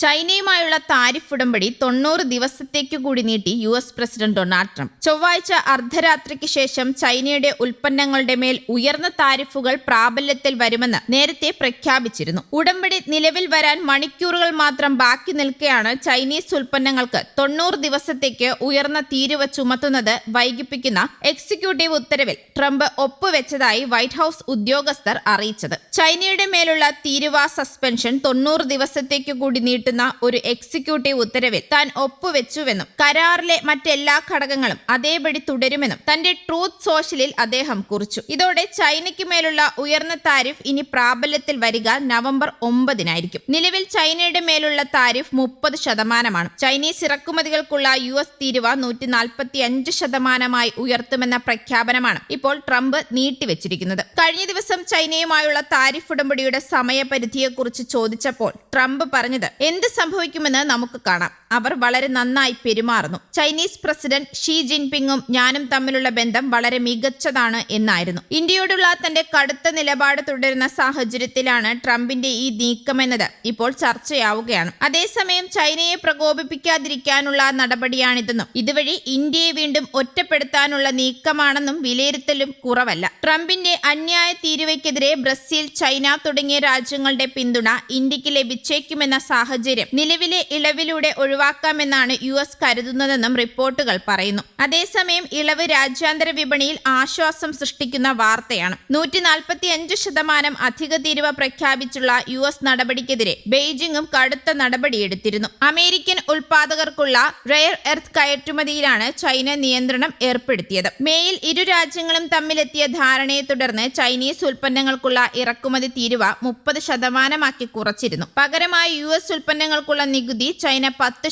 ചൈനയുമായുള്ള tariff ഉടമ്പടി 90 ദിവസത്തേക്കു കൂടി നീട്ടി US പ്രസിഡന്റ് ഡൊണാൾഡ് ട്രംപ്. ചൊവ്വാഴ്ച അർദ്ധരാത്രിക്ക് ശേഷം ചൈനയുടെ ഉൽപ്പന്നങ്ങളുടെ മേൽ ഉയർന്ന താരിഫുകൾ പ്രാബല്യത്തിൽ വരുമെന്ന് നേരത്തെ പ്രഖ്യാപിച്ചിരുന്നു. ഉടമ്പടി നിലവിൽ വരാൻ മണിക്കൂറുകൾ മാത്രം ബാക്കി നിൽക്കെയാണ് ചൈനീസ് ഉൽപ്പന്നങ്ങൾക്ക് 90 ദിവസത്തേക്ക് ഉയർന്ന തീരുവ ചുമത്തുന്നത് വൈകിപ്പിക്കുന്ന എക്സിക്യൂട്ടീവ് ഉത്തരവിൽ ട്രംപ് ഒപ്പുവെച്ചതായി വൈറ്റ് ഹൌസ് ഉദ്യോഗസ്ഥർ അറിയിച്ചത്. ചൈനയുടെ മേലുള്ള തീരുവ സസ്പെൻഷൻ 90 ദിവസത്തേക്ക് കൂടി നീട്ടുന്ന ഒരു എക്സിക്യൂട്ടീവ് ഉത്തരവിൽ താൻ ഒപ്പുവെച്ചുവെന്നും കരാറിലെ മറ്റെല്ലാ ഘടകങ്ങളും അതേപടി തുടരുമെന്നും തന്റെ ട്രൂത്ത് സോഷ്യലിൽ അദ്ദേഹം കുറിച്ചു. ഇതോടെ ചൈനയ്ക്ക് മേലുള്ള ഉയർന്ന താരിഫ് ഇനി പ്രാബല്യത്തിൽ വരിക നവംബർ 9-നായിരിക്കും. നിലവിൽ ചൈനയുടെ മേലുള്ള താരിഫ് 30%. ചൈനീസ് ഇറക്കുമതികൾക്കുള്ള US തീരുവ 145% ഉയർത്തുമെന്ന പ്രഖ്യാപനമാണ് ഇപ്പോൾ ട്രംപ് നീട്ടിവെച്ചിരിക്കുന്നത്. കഴിഞ്ഞ ദിവസം ചൈനയുമായുള്ള താരിഫ് ഉടമ്പടിയുടെ സമയപരിധിയെക്കുറിച്ച് ചോദിച്ചപ്പോൾ ട്രംപ് പറഞ്ഞത്, എന്ത് സംഭവിക്കുമെന്ന് നമുക്ക് കാണാം. അവർ വളരെ നന്നായി പെരുമാറുന്നു. ചൈനീസ് പ്രസിഡന്റ് ഷീ ജിൻപിങ്ങും ഞാനും തമ്മിലുള്ള ബന്ധം വളരെ മികച്ചതാണ് എന്നായിരുന്നു. ഇന്ത്യയോടുള്ള തന്റെ കടുത്ത നിലപാട് തുടരുന്ന സാഹചര്യത്തിലാണ് ട്രംപിന്റെ ഈ നീക്കമെന്നത് ഇപ്പോൾ ചർച്ചയാവുകയാണ്. അതേസമയം ചൈനയെ പ്രകോപിപ്പിക്കാതിരിക്കാനുള്ള നടപടിയാണിതെന്നും ഇതുവഴി ഇന്ത്യയെ വീണ്ടും ഒറ്റപ്പെടുത്താനുള്ള നീക്കമാണെന്നും വിലയിരുത്തലും കുറവല്ല. ട്രംപിന്റെ അന്യായ തീരുവയ്ക്കെതിരെ ബ്രസീൽ, ചൈന തുടങ്ങിയ രാജ്യങ്ങളുടെ പിന്തുണ ഇന്ത്യക്ക് ലഭിച്ചേക്കുമെന്ന സാഹചര്യം നിലവിലെ ഇളവിലൂടെ ഒഴിവാക്കാമെന്നാണ് US കരുതുന്നതെന്നും റിപ്പോർട്ടുകൾ പറയുന്നു. അതേസമയം ഇളവ് രാജ്യാന്തര വിപണിയിൽ ആശ്വാസം സൃഷ്ടിക്കുന്ന വാർത്തയാണ്. 145% അധിക തീരുവ പ്രഖ്യാപിച്ചുള്ള US നടപടിക്കെതിരെ ബെയ്ജിംഗും കടുത്ത നടപടിയെടുത്തിരുന്നു. അമേരിക്കൻ ഉൽപാദകർക്കുള്ള റെയർ എർത്ത് കയറ്റുമതിയിലാണ് ചൈന നിയന്ത്രണം ഏർപ്പെടുത്തിയത്. മേയിൽ ഇരു രാജ്യങ്ങളും തമ്മിലെത്തിയ ധാരണയെ തുടർന്ന് ചൈനീസ് ഉൽപ്പന്നങ്ങൾക്കുള്ള ഇറക്കുമതി തീരുവ 30% കുറച്ചിരുന്നു. പകരമായി US ഉൽപ്പന്നങ്ങൾക്കുള്ള നികുതി ചൈന 10%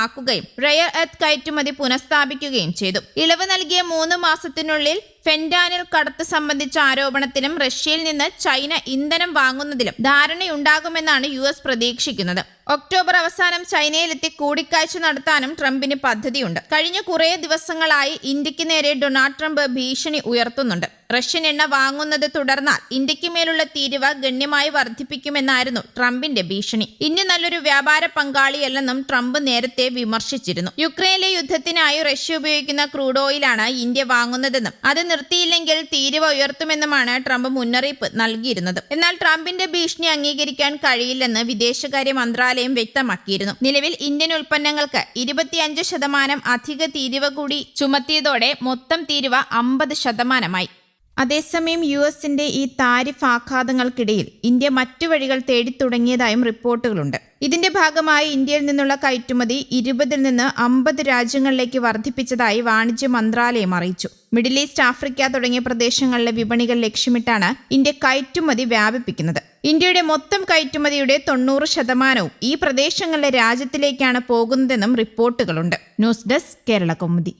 ആക്കുകയും റെയർ എർത്ത് കയറ്റുമതി പുനഃസ്ഥാപിക്കുകയും ചെയ്തു. ഇളവ് നൽകിയ 3 മാസത്തിനുള്ളിൽ ഫെന്റാനിൽ കടത്ത് സംബന്ധിച്ച ആരോപണത്തിലും റഷ്യയിൽ നിന്ന് ചൈന ഇന്ധനം വാങ്ങുന്നതിലും ധാരണയുണ്ടാകുമെന്നാണ് US പ്രതീക്ഷിക്കുന്നത്. ഒക്ടോബർ അവസാനം ചൈനയിലെത്തി കൂടിക്കാഴ്ച നടത്താനും ട്രംപിന് പദ്ധതിയുണ്ട്. കഴിഞ്ഞ കുറേ ദിവസങ്ങളായി ഇന്ത്യക്ക് നേരെ ഡൊണാൾഡ് ട്രംപ് ഭീഷണി ഉയർത്തുന്നുണ്ട്. റഷ്യൻ എണ്ണ വാങ്ങുന്നത് തുടർന്നാൽ ഇന്ത്യക്ക് മേലുള്ള തീരുവ ഗണ്യമായി വർദ്ധിപ്പിക്കുമെന്നായിരുന്നു ട്രംപിന്റെ ഭീഷണി. ഇന്ത്യ നല്ലൊരു വ്യാപാര പങ്കാളിയല്ലെന്നും ട്രംപ് നേരത്തെ വിമർശിച്ചിരുന്നു. യുക്രൈനിലെ യുദ്ധത്തിനായി റഷ്യ ഉപയോഗിക്കുന്ന ക്രൂഡ് ഓയിലാണ് ഇന്ത്യ വാങ്ങുന്നതെന്നും അത് നിർത്തിയില്ലെങ്കിൽ തീരുവ ഉയർത്തുമെന്നുമാണ് ട്രംപ് മുന്നറിയിപ്പ് നൽകിയിരുന്നത്. എന്നാൽ ട്രംപിന്റെ ഭീഷണി അംഗീകരിക്കാൻ കഴിയില്ലെന്ന് വിദേശകാര്യ മന്ത്രാലയം വ്യക്തമാക്കിയിരുന്നു. നിലവിൽ ഇന്ത്യൻ ഉൽപ്പന്നങ്ങൾക്ക് 25% അധിക തീരുവ കൂടി ചുമത്തിയതോടെ മൊത്തം തീരുവ 50%. അതേസമയം USന്റെ ഈ താരിഫ് ആഘാതങ്ങൾക്കിടയിൽ ഇന്ത്യ മറ്റു വഴികൾ തേടിത്തുടങ്ങിയതായും റിപ്പോർട്ടുകളുണ്ട്. ഇതിന്റെ ഭാഗമായി ഇന്ത്യയിൽ നിന്നുള്ള കയറ്റുമതി 20 നിന്ന് 50 രാജ്യങ്ങളിലേക്ക് വർദ്ധിപ്പിച്ചതായി വാണിജ്യ മന്ത്രാലയം അറിയിച്ചു. മിഡിൽ ഈസ്റ്റ്, ആഫ്രിക്ക തുടങ്ങിയ പ്രദേശങ്ങളിലെ വിപണികൾ ലക്ഷ്യമിട്ടാണ് ഇന്ത്യ കയറ്റുമതി വ്യാപിപ്പിക്കുന്നത്. ഇന്ത്യയുടെ മൊത്തം കയറ്റുമതിയുടെ 90% ഈ പ്രദേശങ്ങളിലെ രാജ്യത്തിലേക്കാണ് പോകുന്നതെന്നും റിപ്പോർട്ടുകളുണ്ട്. News desk, Kerala Kaumudi.